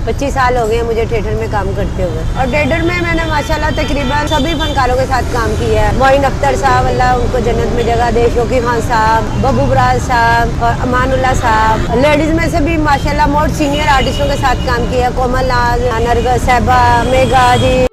25 साल हो गए मुझे थिएटर में काम करते हुए। और थिएटर में मैंने माशाल्लाह तकरीबन सभी फनकारों के साथ काम किया है। मोइन अख्तर साहब, अल्लाह उनको जन्नत में जगह दे, शौकी खान साहब, बब्बू बराज साहब और अमानुल्लाह साहब। लेडीज में से भी माशाल्लाह मोस्ट सीनियर आर्टिस्टों के साथ काम किया, कोमल नाज, नरगिस साहिबा, मेघा जी।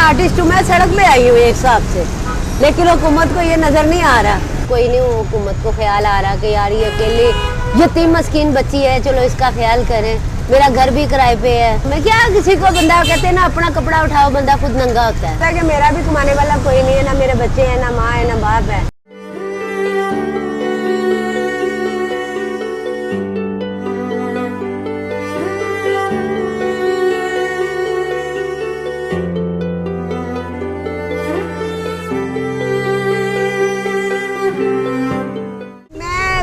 आर्टिस्ट हूँ मैं, सड़क पे आई हूँ एक हिसाब से, लेकिन हुकूमत को ये नजर नहीं आ रहा। कोई नहीं, हुकूमत को ख्याल आ रहा कि यार ये अकेली यतीम मस्कीन बच्ची है, चलो इसका ख्याल करें। मेरा घर भी किराए पे है। मैं क्या, किसी को बंदा कहते हैं ना अपना कपड़ा उठाओ बंदा खुद नंगा होता है कि मेरा भी कमाने वाला कोई नहीं है, ना मेरे बच्चे हैं, ना माँ है, ना बाप है।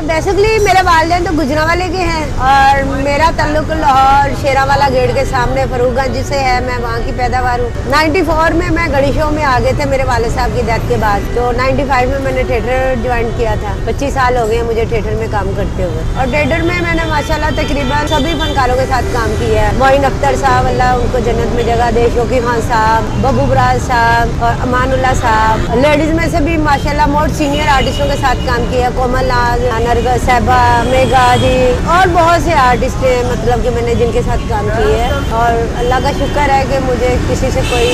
बेसिकली मेरे वालिदैन तो गुजरांवाले के हैं और मेरा ताल्लुक लाहौर शेरावाला गेट के सामने फरूखगंज से है। मैं वहाँ की पैदावार हूँ। 94 में मैं गड़ी शो में आ गए थे मेरे वाले साहब की डेथ के बाद, तो 95 में मैंने थिएटर ज्वाइन किया था। 25 साल हो गए मुझे थिएटर में काम करते हुए। और थिएटर में मैंने माशाल्लाह तकरीबन सभी फनकारों के साथ काम किया है। मोइन अख्तर साहब, अल्लाह उनको जन्नत में जगह दे, शौकी खान साहब, बब्बू बराज साहब और अमानुल्लाह साहब। लेडीज में से भी माशाल्लाह मोस्ट सीनियर आर्टिस्टों के साथ काम किया, कोमल नाज, नरगिस साहिबा, मेघा जी और बहुत से आर्टिस्ट हैं मतलब कि मैंने जिनके साथ काम किया है। और अल्लाह का शुक्र है कि मुझे किसी से कोई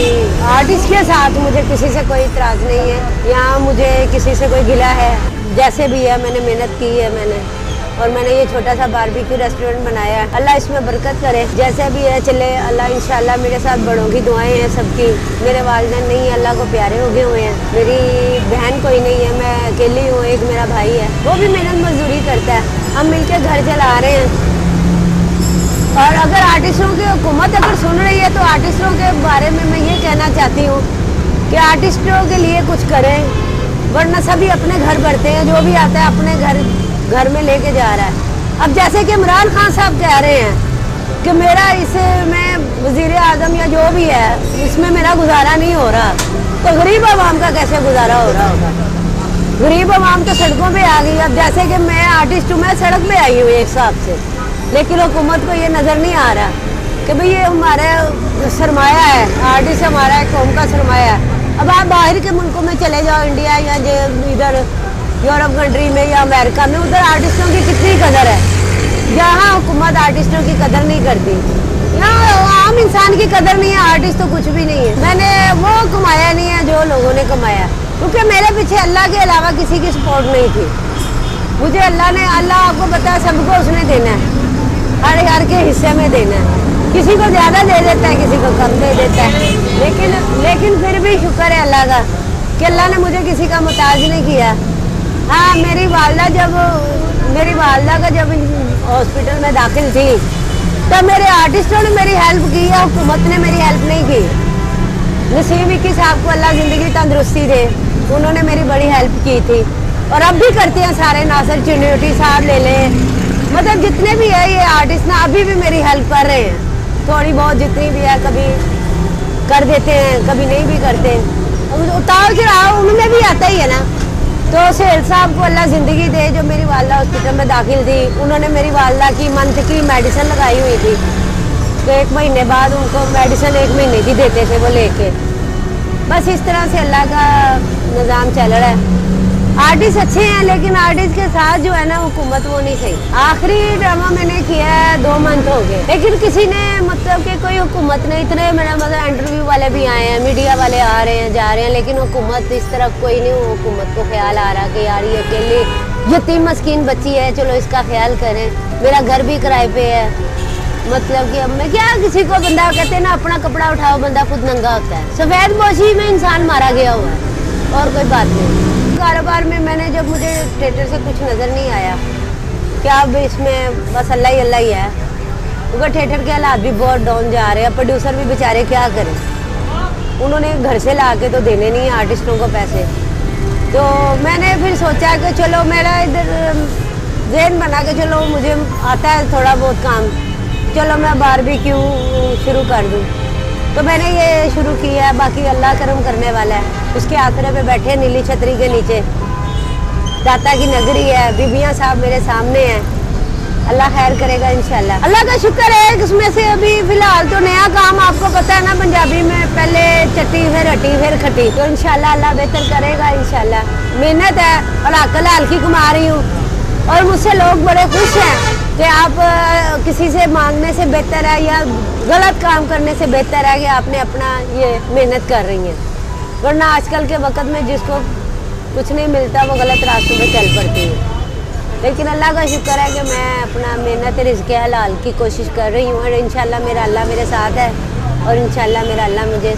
आर्टिस्ट के साथ मुझे किसी से कोई इतराज़ नहीं है, यहाँ मुझे किसी से कोई गिला है। जैसे भी है मैंने मेहनत की है और मैंने ये छोटा सा बारबेक्यू रेस्टोरेंट बनाया है। अल्लाह इसमें बरकत करे, जैसे भी है चले। अल्लाह इंशाल्लाह मेरे साथ बड़ों की दुआएं हैं सबकी। मेरे वालिदैन नहीं है, अल्लाह को प्यारे हो गए हुए हैं। मेरी बहन कोई नहीं है, मैं अकेली हूँ। एक मेरा भाई है, वो भी मेहनत मजदूरी करता है। हम मिलकर घर चला रहे हैं। और अगर आर्टिस्टों की हुकूमत अगर सुन रही है तो आर्टिस्टों के बारे में मैं ये कहना चाहती हूँ कि आर्टिस्टों के लिए कुछ करें, वरना सभी अपने घर भरते हैं। जो भी आता है अपने घर में लेके जा रहा है। अब जैसे कि इमरान खान साहब कह रहे हैं कि मेरा इसमें वजीर आजम या जो भी है इसमें मेरा गुजारा नहीं हो रहा, तो गरीब आवाम का कैसे गुजारा हो रहा होगा? गरीब आवाम तो सड़कों पे आ गई। अब जैसे कि मैं आर्टिस्ट हूँ, मैं सड़क पे आई हूँ एक हिसाब से, लेकिन हुकूमत को ये नज़र नहीं आ रहा कि भाई ये हमारा सरमाया है, आर्टिस्ट हमारा कौम का सरमाया है। अब आप बाहर के मुल्कों में चले जाओ, इंडिया या इधर यूरोप कंट्री में या अमेरिका में, उधर आर्टिस्टों की कितनी कदर है। यहाँ हुकूमत आर्टिस्टों की कदर नहीं करती, यहाँ आम इंसान की कदर नहीं है। आर्टिस्ट तो कुछ भी नहीं है। मैंने वो कमाया नहीं है जो लोगों ने कमाया, क्योंकि मेरे पीछे अल्लाह के अलावा किसी की सपोर्ट नहीं थी। मुझे अल्लाह आपको पता है सबको उसने देना है, हर के हिस्से में देना है। किसी को ज़्यादा दे देता है, किसी को कम दे देता है, लेकिन फिर भी शुक्र है अल्लाह का कि अल्लाह ने मुझे किसी का मुताज नहीं किया। हाँ, मेरी वालदा का जब हॉस्पिटल में दाखिल थी तब मेरे आर्टिस्टों ने मेरी हेल्प की है, हुकूमत ने मेरी हेल्प नहीं की। नसीम इक्की साहब को अल्लाह ज़िंदगी तंदुरुस्ती दे, उन्होंने मेरी बड़ी हेल्प की थी और अब भी करते हैं सारे। नासिर चिन्नोटी साहब ले लें, मतलब जितने भी है ये आर्टिस्ट ना अभी भी मेरी हेल्प कर रहे हैं थोड़ी बहुत, जितनी भी है। कभी कर देते हैं, कभी नहीं भी करते। उतार चढ़ाव उनमें भी आता ही है ना। तो सेल साहब को अल्लाह ज़िंदगी दे, जो मेरी वालदा हॉस्पिटल में दाखिल थी, उन्होंने मेरी वालदा की मंथ की मेडिसिन लगाई हुई थी, तो 1 महीने बाद उनको मेडिसिन 1 महीने की देते थे वो लेके। बस इस तरह से अल्लाह का निज़ाम चल रहा है। आर्टिस्ट अच्छे हैं, लेकिन आर्टिस्ट के साथ जो है ना हुकूमत वो नहीं सही। आखिरी ड्रामा मैंने किया है 2 मंथ हो गए, लेकिन किसी ने मतलब कि कोई हुकूमत ने इतने मेरा मतलब इंटरव्यू वाले भी आए हैं, मीडिया वाले आ रहे हैं जा रहे हैं, लेकिन हुकूमत इस तरफ कोई नहीं। हुकूमत को ख्याल आ रहा कि यार ये अकेली यतीम मस्कीन बच्ची है, चलो इसका ख्याल करें। मेरा घर भी किराए पे है, मतलब कि अब मैं क्या, किसी को बंदा कहते हैं ना अपना कपड़ा उठाओ बंदा खुद नंगा होता है। सफ़ेद पोशी में इंसान मारा गया हुआ है और कोई बात नहीं। कारोबार में मैंने जब मुझे थिएटर से कुछ नज़र नहीं आया क्या, अब इसमें बस अल्लाह ही है, क्योंकि थिएटर के हालात भी बहुत डाउन जा रहे हैं। प्रोड्यूसर भी बेचारे क्या करें, उन्होंने घर से ला के तो देने नहीं है आर्टिस्टों को पैसे। तो मैंने फिर सोचा कि चलो मेरा इधर ज़हन बना के चलो मुझे आता है थोड़ा बहुत काम, चलो मैं बारबेक्यू शुरू कर दूँ, तो मैंने ये शुरू किया है। बाकी अल्लाह करम करने वाला है। उसके आखिर पे बैठे नीली छतरी के नीचे, दाता की नगरी है, बीबियाँ साहब मेरे सामने हैं। अल्लाह खैर करेगा इंशाल्लाह। अल्लाह का शुक्र है कि उसमें से अभी फिलहाल तो नया काम, आपको पता है ना पंजाबी में, पहले चट्टी फिर हटी फिर खटी, तो इंशाल्लाह अल्लाह बेहतर करेगा इंशाल्लाह। मेहनत है और अकल हल्की कमा रही हूँ, और मुझसे लोग बड़े खुश हैं कि आप किसी से मांगने से बेहतर है या गलत काम करने से बेहतर है कि आपने अपना ये मेहनत कर रही हैं। वरना आजकल के वक्त में जिसको कुछ नहीं मिलता वो गलत रास्तों में चल पड़ती है। लेकिन अल्लाह का शुक्र है कि मैं अपना मेहनत रिज़्क़ हलाल की कोशिश कर रही हूँ, और इंशाल्लाह मेरा अल्लाह मेरे साथ है, और इंशाल्लाह मेरा अल्लाह मुझे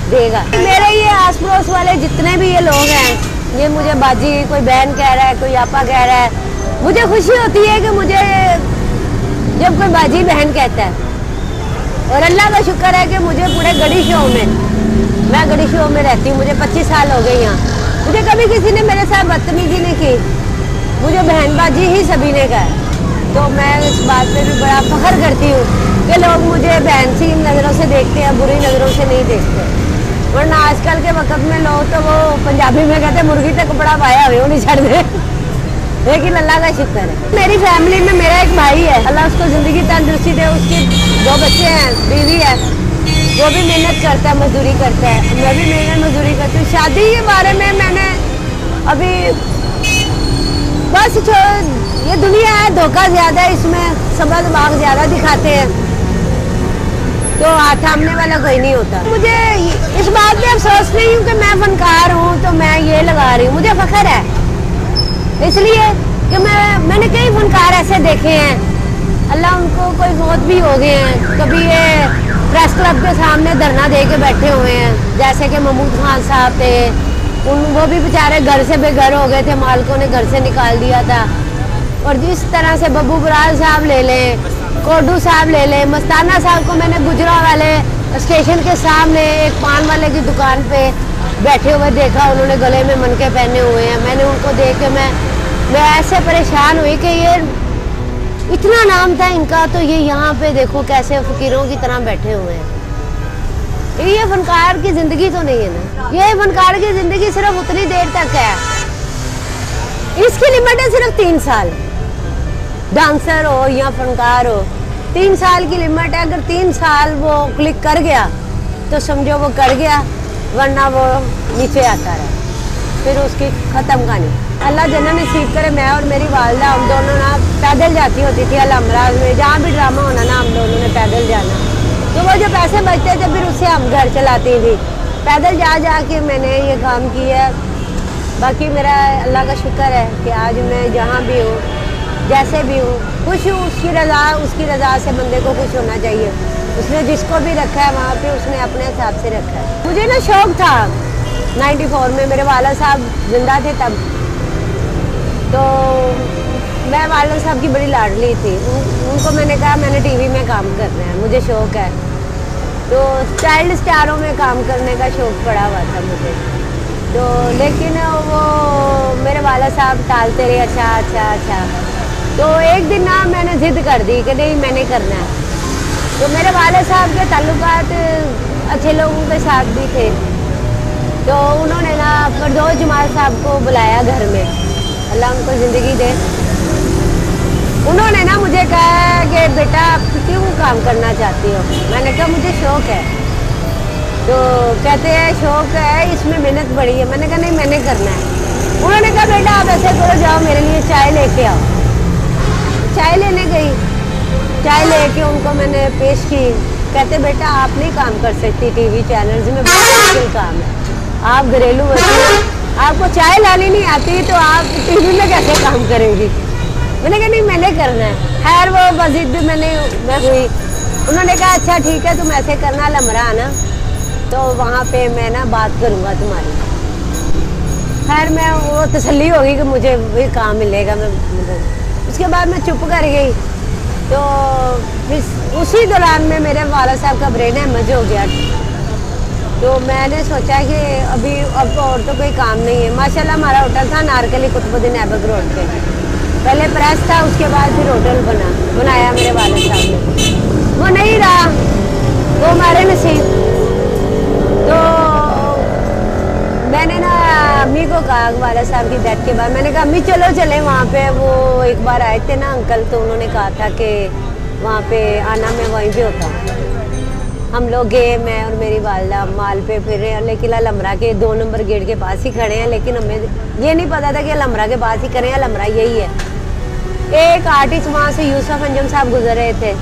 देगा। मेरे ये आस पड़ोस वाले जितने भी ये लोग हैं, ये मुझे बाजी, कोई बहन कह रहा है, कोई आपा कह रहा है, मुझे खुशी होती है कि मुझे जब कोई बाजी बहन कहता है। और अल्लाह का शुक्र है कि मुझे पूरे गढ़ी शो में, मैं गढ़ी शो में रहती हूँ, मुझे 25 साल हो गए यहाँ, मुझे कभी किसी ने मेरे साथ बदतमीजी नहीं की, मुझे बहनबाजी ही सभी ने कहा। तो मैं इस बात पे भी बड़ा फख्र करती हूँ कि लोग मुझे बहन सी नज़रों से देखते हैं, बुरी नज़रों से नहीं देखते। वरना आजकल के वक्त में लोग तो वो पंजाबी में कहते हैं मुर्गी तक कपड़ा पाया हुए वो नहीं छड़ दे। लेकिन अल्लाह का शुक्र है मेरी फैमिली में मेरा एक भाई है, अल्लाह उसको ज़िंदगी तंदुरुस्ती दे, उसके 2 बच्चे हैं, बीवी है, वो भी मेहनत करता है, मजदूरी करता है, मैं भी मेहनत मजदूरी करती हूँ। शादी के बारे में मैंने अभी बस ये दुनिया है, धोखा ज़्यादा है इसमें, सबक बाग ज़्यादा दिखाते हैं, तो हाथ थामने वाला कोई नहीं होता। मुझे इस बात पे अफसोस नहीं हूँ कि मैं फनकार हूँ तो मैं ये लगा रही हूँ, मुझे फख्र है इसलिए कि मैंने कई फनकार ऐसे देखे हैं, अल्लाह उनको कोई फौत भी हो गए हैं। कभी ये प्रेस क्लब के सामने धरना दे के बैठे हुए हैं, जैसे कि महमूद खान साहब थे, वो भी बेचारे घर से बेघर हो गए थे, मालिकों ने घर से निकाल दिया था। और जिस तरह से बब्बू बराल साहब ले लें, कोडू साहब ले लें, मस्ताना साहब को मैंने गुजरा वाले स्टेशन के सामने एक पान वाले की दुकान पे बैठे हुए देखा, उन्होंने गले में मनके पहने हुए हैं। मैंने उनको देख के मैं ऐसे परेशान हुई कि ये इतना नाम था इनका, तो ये यहाँ पे देखो कैसे फकीरों की तरह बैठे हुए हैं। ये फनकार की ज़िंदगी तो नहीं है ना, ये फनकार की ज़िंदगी सिर्फ उतनी देर तक है, इसकी लिमिट है सिर्फ 3 साल। डांसर हो या फनकार हो, 3 साल की लिमिट है। अगर 3 साल वो क्लिक कर गया तो समझो वो कर गया, वरना वो नीचे आता रहा, फिर उसकी ख़त्म कहानी। अल्लाह जन्नत नसीब करे। मैं और मेरी वालदा हम दोनों ना पैदल जाती होती थी अलमराज में, जहाँ भी ड्रामा होना ना हम दोनों ने पैदल जाना, तो वो जो पैसे बचते थे फिर उससे हम घर चलाती थी। पैदल जा के मैंने ये काम किया। बाकी मेरा अल्लाह का शुक्र है कि आज मैं जहाँ भी हूँ, जैसे भी हूँ, खुश हूँ। उसकी रज़ा से बंदे को खुश होना चाहिए। उसने जिसको भी रखा है वहाँ पे उसने अपने हिसाब से रखा है। मुझे ना शौक़ था 94 में, मेरे वाला साहब जिंदा थे तब, तो मैं वाला साहब की बड़ी लाडली थी। उनको मैंने कहा मैंने टीवी में काम करना है, मुझे शौक़ है। तो चाइल्ड स्टारों में काम करने का शौक़ पड़ा हुआ था मुझे, तो लेकिन वो मेरे वाला साहब टालते रहे। अच्छा। तो एक दिन ना मैंने ज़िद कर दी कि नहीं मैंने करना है। तो मेरे वाले साहब के ताल्लुकात अच्छे लोगों के साथ भी थे, तो उन्होंने ना फरदौस जमाल साहब को बुलाया घर में, अल्लाह उनको ज़िंदगी दे। उन्होंने ना मुझे कहा कि बेटा आप क्यों काम करना चाहती हो? मैंने कहा मुझे शौक़ है। तो कहते हैं शौक़ है, इसमें मेहनत बड़ी है। मैंने कहा नहीं मैंने करना है। उन्होंने कहा बेटा आप ऐसे करो, जाओ मेरे लिए चाय लेके आओ। चाय लेने गई, चाय लेके उनको मैंने पेश की। कहते बेटा आप नहीं काम कर सकती टीवी चैनल्स में, बहुत मुश्किल काम है। आप घरेलू वकील, आपको चाय लानी नहीं आती तो आप टीवी में कैसे काम करेंगी? मैंने कहा नहीं मैंने करना है। खैर वो मस्जिद भी मैं हुई। उन्होंने कहा अच्छा ठीक है तुम ऐसे करना, लमरा आना तो वहाँ पे मैं ना बात करूँगा तुम्हारी। खैर मैं वो तसल्ली होगी कि मुझे भी काम मिलेगा। उसके बाद मैं चुप कर गई। तो फिर उसी दौरान में मेरे वाला साहब का ब्रेन हैमरेज हो गया। तो मैंने सोचा कि अब तो और तो कोई काम नहीं है। माशाल्लाह हमारा होटल था नारकली कुतुबुद्दीन ऐबक रोड पे, पहले प्रेस था, उसके बाद फिर होटल बनाया मेरे वाले साहब ने। बाग वाला साहब की डेथ के बाद मैंने कहा अम्मी चलो चले वहाँ पे। वो एक बार आए थे ना अंकल, तो उन्होंने कहा था कि वहाँ पे आना, मैं वहीं पे होता हूँ। हम लोग गए, मैं और मेरी वालदा माल पे फिर रहे हैं, लेकिन अलमरा के 2 नंबर गेट के पास ही खड़े हैं। लेकिन हमें ये नहीं पता था कि अलमरा के पास ही खड़े हैं, अलमरा यही है। एक आर्टिस्ट वहाँ से यूसुफ अंजम साहब गुजर रहे थे,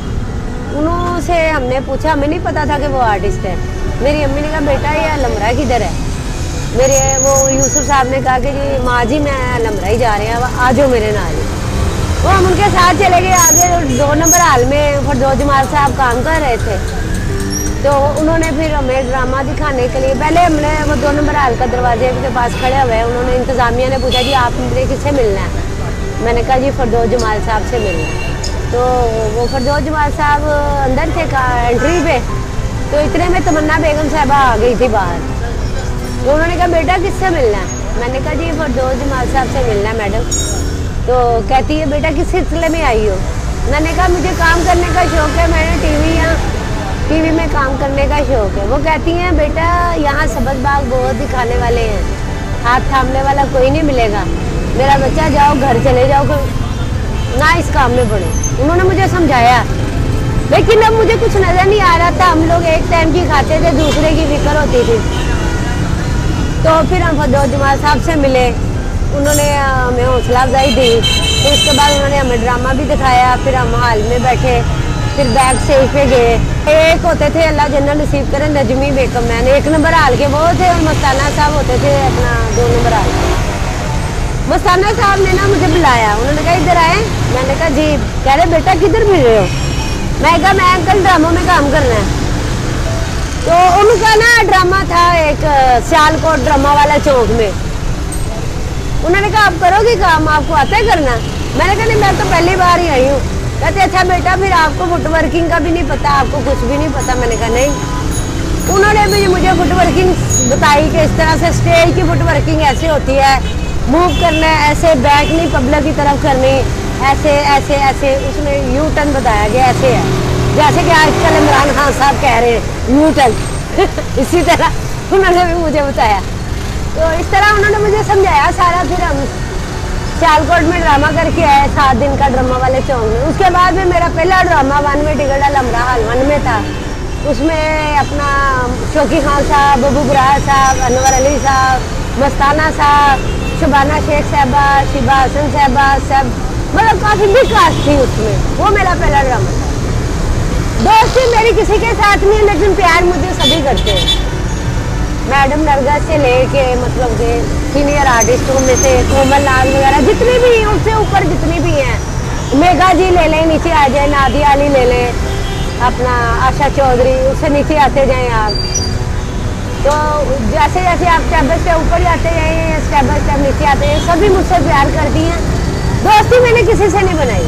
उनसे हमने पूछा, हमें नहीं पता था कि वो आर्टिस्ट है। मेरी अम्मी ने कहा बेटा ये अलमरा किधर है। मेरे वो यूसुफ साहब ने कहा कि जी माँ जी मैं अलमरा ही जा रहे हैं, आ जाओ मेरे नाल। वो हम उनके साथ चले गए। आगे 2 नंबर हाल में फरदौस जमाल साहब काम कर रहे थे, तो उन्होंने फिर हमें ड्रामा दिखाने के लिए, पहले हमने वो 2 नंबर हाल का दरवाजे के पास खड़े हुए, उन्होंने इंतज़ामिया ने पूछा जी आपने किससे मिलना है। मैंने कहा जी फरदौस जमाल साहब से मिलना है। तो वो फरदौस जमाल साहब अंदर थे एंट्री पे, तो इतने में तमन्ना बेगम साहबा आ गई थी बाहर। तो उन्होंने कहा बेटा किससे मिलना है। मैंने कहा जी फरदौस जमाल साहब से मिलना है मैडम। तो कहती है बेटा किस सिलसिले में आई हो। मैंने कहा मुझे काम करने का शौक़ है, मैंने टीवी में काम करने का शौक़ है। वो कहती हैं बेटा यहाँ सबज बाग बहुत दिखाने वाले हैं, हाथ थामने वाला कोई नहीं मिलेगा, मेरा बच्चा जाओ घर चले जाओ, ना इस काम में पड़ो। उन्होंने मुझे समझाया, लेकिन अब मुझे कुछ नज़र नहीं आ रहा था। हम लोग एक टाइम की खाते थे, दूसरे की फिक्र होती थी। तो फिर हम फरदौस जमाल साहब से मिले, उन्होंने हमें हौसला अफजाई दी। तो उसके बाद उन्होंने हमें ड्रामा भी दिखाया। फिर हम हॉल में बैठे, फिर बैक स्टेज पे गए। एक होते थे अल्लाह जन्नत नसीब करे नजमी बेगम मैन, 1 नंबर हाल के वो थे, और मस्ताना साहब होते थे अपना 2 नंबर हाल के। मस्ताना साहब ने ना मुझे बुलाया, उन्होंने कहा इधर आए। मैंने कहा जी। कह रहे बेटा किधर फिर रहे हो। मैं कहा मैं अंकल ड्रामों में काम करना है। तो उनका ना ड्रामा था एक सियालकोट ड्रामा वाला चौक में। उन्होंने कहा आप करोगे काम, आपको आता है करना। मैंने कहा नहीं मैं तो पहली बार ही आई हूँ। कहते अच्छा बेटा फिर आपको फुटवर्किंग का भी नहीं पता, आपको कुछ भी नहीं पता। मैंने कहा नहीं। उन्होंने भी मुझे फुटवर्किंग बताई कि इस तरह से स्टेज की फुटवर्किंग ऐसे होती है, मूव करना है ऐसे, बैक नहीं पब्लिक की तरफ करनी, ऐसे ऐसे ऐसे। उसमें यू टर्न बताया गया, ऐसे है जैसे कि आजकल इमरान खान साहब कह रहे हैं यू टर्न इसी तरह उन्होंने भी मुझे बताया। तो इस तरह उन्होंने मुझे समझाया सारा। फिर हम सियालकोट में ड्रामा करके आए 7 दिन का ड्रामा वाले चौक में। उसके बाद में मेरा पहला ड्रामा 1 में टिकट अलमरा हाल 1 में था। उसमें अपना शौकी खान साहब, बबू बुरार साहब, अनवर अली साहब, मस्ताना साहब, शबाना शेख साहबा, शिबा हसन साहबा, सब मतलब काफ़ी बिग कास्ट थी उसमें। वो मेरा पहला ड्रामा था। दोस्ती मेरी किसी के साथ नहीं, लेकिन प्यार मुझे सभी करते हैं। मैडम नरगा से लेके मतलब के सीनियर आर्टिस्टों में से कोमल लाल वगैरह जितनी भी हैं, उससे ऊपर जितनी भी हैं, मेघा जी ले लें नीचे आ जाए, नादिया अली ले लें, अपना आशा चौधरी, उससे नीचे आते जाएं आप। तो जैसे जैसे आप स्टेप बाय स्टेप ऊपर जाते जाएं, स्टेप बाय स्टेप नीचे आते हैं, सभी मुझसे प्यार करती हैं। दोस्ती मैंने किसी से नहीं बनाई,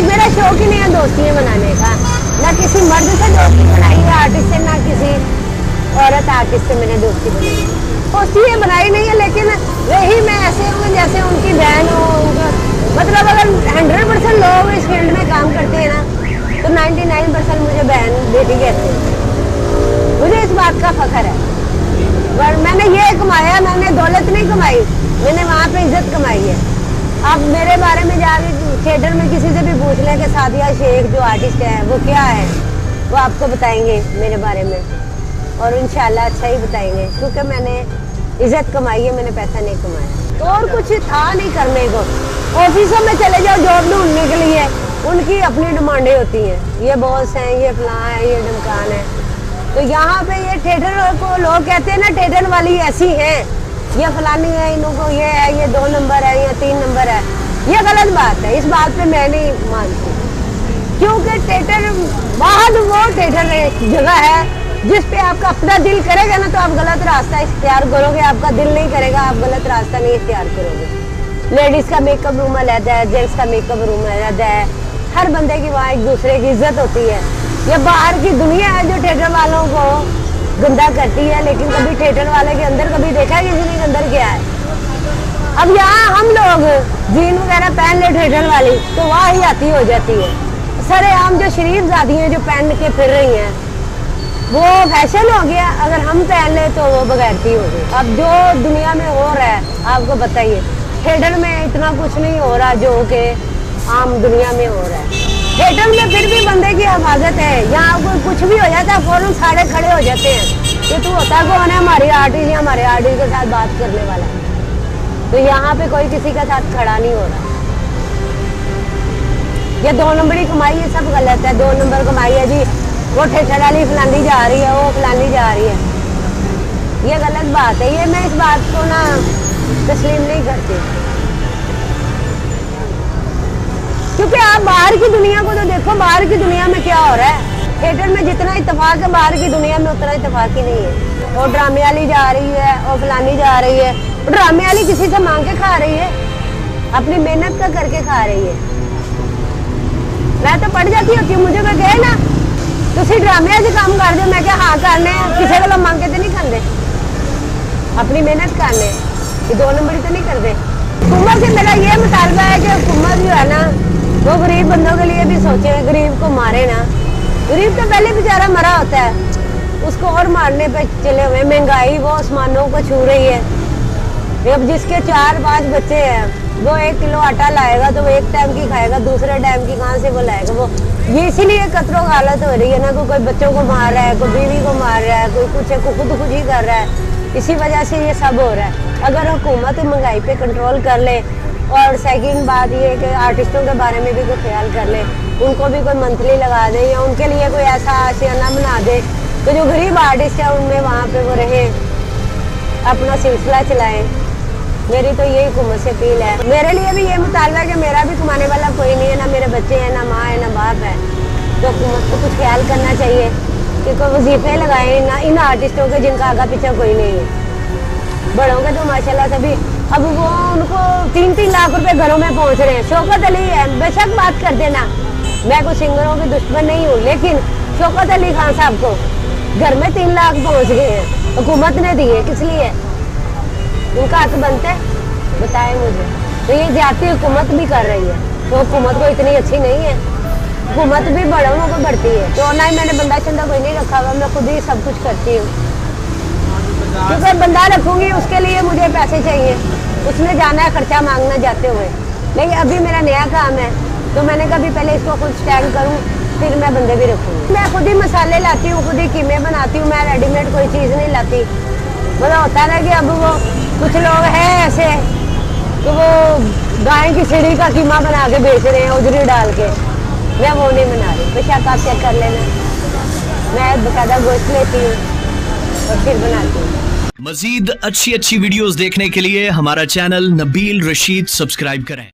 मेरा शौक ही नहीं है दोस्तियाँ बनाने का। ना किसी मर्द से दोस्ती बनाई है आर्टिस्ट से, ना किसी औरत आर्टिस्ट से मैंने दोस्ती बनाई। दोस्ती बनाई नहीं है, लेकिन वही मैं ऐसे हूँ जैसे उनकी बहन हो। मतलब अगर 100% लोग इस फील्ड में काम करते हैं ना, तो 99% मुझे बहन बेटी कहते हैं। मुझे इस बात का फख्र है। पर मैंने ये कमाया, मैंने दौलत नहीं कमाई, मैंने वहाँ पे इज्जत कमाई है। आप मेरे बारे में जाके थिएटर में किसी से भी पूछ लें कि सादिया शेख जो आर्टिस्ट है वो क्या है, वो आपको बताएंगे मेरे बारे में, और इंशाल्लाह अच्छा ही बताएंगे, क्योंकि मैंने इज्जत कमाई है, मैंने पैसा नहीं कमाया। तो और कुछ था नहीं करने को। ऑफिसों में चले जाओ जॉब ढूंढने के लिए, उनकी अपनी डिमांडें होती हैं, ये बॉस हैं, ये फलां है, ये ढमकान है। तो यहाँ पे ये थिएटर को लोग कहते हैं ना थिएटर वाली ऐसी है, ये फलानी है, इनको ये है, ये 2 नंबर है, ये 3 नंबर है। ये गलत बात है, इस बात पे मैं नहीं मानती, क्योंकि थिएटर बहुत वो थिएटर जगह है जिस पे आपका अपना दिल करेगा ना तो आप गलत रास्ता इख्तियार करोगे, आपका दिल नहीं करेगा आप गलत रास्ता नहीं इख्तियार करोगे। लेडीज़ का मेकअप रूम अलग है, जेंट्स का मेकअप रूम अलग है, हर बंदे की वहाँ एक दूसरे की इज्जत होती है। ये बाहर की दुनिया है जो थिएटर वालों को गंदा करती है, लेकिन कभी थिएटर वाले के अंदर कभी देखा है किसी ने अंदर क्या है। अब यहाँ हम लोग जीन वगैरह पहन ले थिएटर वाली तो वहाँ ही आती हो जाती है। सरेआम जो शरीफ ज़ादी हैं जो पहन के फिर रही हैं, वो फैशन हो गया, अगर हम पहन ले तो वो बगैरती हो गई। अब जो दुनिया में हो रहा है आपको बताइए, थिएटर में इतना कुछ नहीं हो रहा जो कि आम दुनिया में हो रहा है। थिएटर में फिर भी बंदे की हिफाजत है, यहाँ कोई कुछ भी हो जाता है फौरन सारे खड़े हो जाते हैं कि तू होता कौन है, हमारे आर्टिस्ट या हमारे आर्टिस्ट के साथ बात करने वाला। तो यहाँ पे कोई किसी के साथ खड़ा नहीं हो रहा। ये 2 नंबरी कमाई है, सब गलत है। 2 नंबर कमाई है जी, वो थिएटर वाली फलानी जा रही है, वो फलानी जा रही है, ये गलत बात है। ये मैं इस बात को ना तस्लीम नहीं करती, क्योंकि आप बाहर की दुनिया को तो देखो, बाहर की दुनिया में क्या हो रहा है। थिएटर में जितना इत्तेफाक है बाहर की दुनिया में उतना इत्तेफाक ही नहीं है। और ड्रामे वाली जा रही है और फलानी जा रही है, ड्रामे वाली किसी से मांग के खा रही है, अपनी मेहनत का करके खा रही है। मैं तो पढ़ जाती होती हूँ, मुझे कोई कहे ना तुसी ड्रामे से काम कर दो, मैं क्या हाँ करने, किसी को मांग के तो नहीं खाते, अपनी मेहनत करने, ये 2 नंबरी तो नहीं करते। हुकूमत से मेरा ये मुतालबा है कि हुकूमत जो है ना वो गरीब बंदों के लिए भी सोचे, गरीब को मारे ना। गरीब तो पहले बेचारा मरा होता है, उसको और मारने पे चले हुए। महंगाई वो आसमानों को छू रही है। अब जिसके 4-5 बच्चे हैं वो 1 किलो आटा लाएगा तो वो एक टाइम की खाएगा, दूसरे टाइम की कहाँ से वो लाएगा। वो ये इसीलिए कतरों की हालत हो रही है ना, कोई बच्चों को मार रहा है, कोई बीवी को मार रहा है, कोई कुछ है, कोई खुदकुशी कर रहा है। इसी वजह से ये सब हो रहा है। अगर हुकूमत महंगाई पे कंट्रोल कर ले, और सेकंड बात ये है कि आर्टिस्टों के बारे में भी कोई ख्याल कर ले, उनको भी कोई मंथली लगा दे या उनके लिए कोई ऐसा आशियाना बना दे तो जो गरीब आर्टिस्ट है उनमें वहाँ पे वो रहे, अपना सिलसिला चलाएं। मेरी तो यही हुकूमत से अपील है। मेरे लिए भी ये मुतालबा है कि मेरा भी कमाने वाला कोई नहीं है, ना मेरे बच्चे हैं, ना माँ है, ना बाप है। तो हुकूमत को कुछ ख्याल करना चाहिए कि कोई वजीफे लगाए ना इन आर्टिस्टों के जिनका आगा पीछा कोई नहीं है। बड़ों के तो माशाल्लाह सभी, अब वो उनको 3-3 लाख रुपए घरों में पहुंच रहे हैं। शौकत अली है, बेशक बात कर देना, मैं कोई सिंगरों की दुश्मन नहीं हूँ, लेकिन शौकत अली खान साहब को घर में 3 लाख पहुंच गए हैं, हुकूमत ने दिए, किस लिए? उनका हक बनता है, बताएं मुझे। तो ये जाती हुकूमत भी कर रही है, तो हुकूमत को इतनी अच्छी नहीं है, हुकूमत भी बड़ों को बढ़ती है। तो ना ही मैंने बंदा चंदा कोई नहीं रखा हुआ, मैं खुद ही सब कुछ करती हूँ। क्योंकि बंदा रखूंगी उसके लिए मुझे पैसे चाहिए, उसने जाना है खर्चा मांगना जाते हुए। लेकिन अभी मेरा नया काम है तो मैंने कभी पहले इसको खुद स्टैंड करूँ, फिर मैं बंदे भी रखूँगी। मैं खुद ही मसाले लाती हूँ, खुद ही कीमे बनाती हूँ, मैं रेडीमेड कोई चीज़ नहीं लाती। मतलब होता है ना कि अब वो कुछ लोग हैं ऐसे तो वो गाय की सीढ़ी का कीमा बना के बेच रहे हैं उजरी डाल के, मैं वो नहीं बना रही। बेशक आप चेक कर लेना, मैं बकायदा गोश्त लेती हूँ और फिर बनाती हूँ। मजीद अच्छी वीडियोस देखने के लिए हमारा चैनल नबील रशीद सब्सक्राइब करें।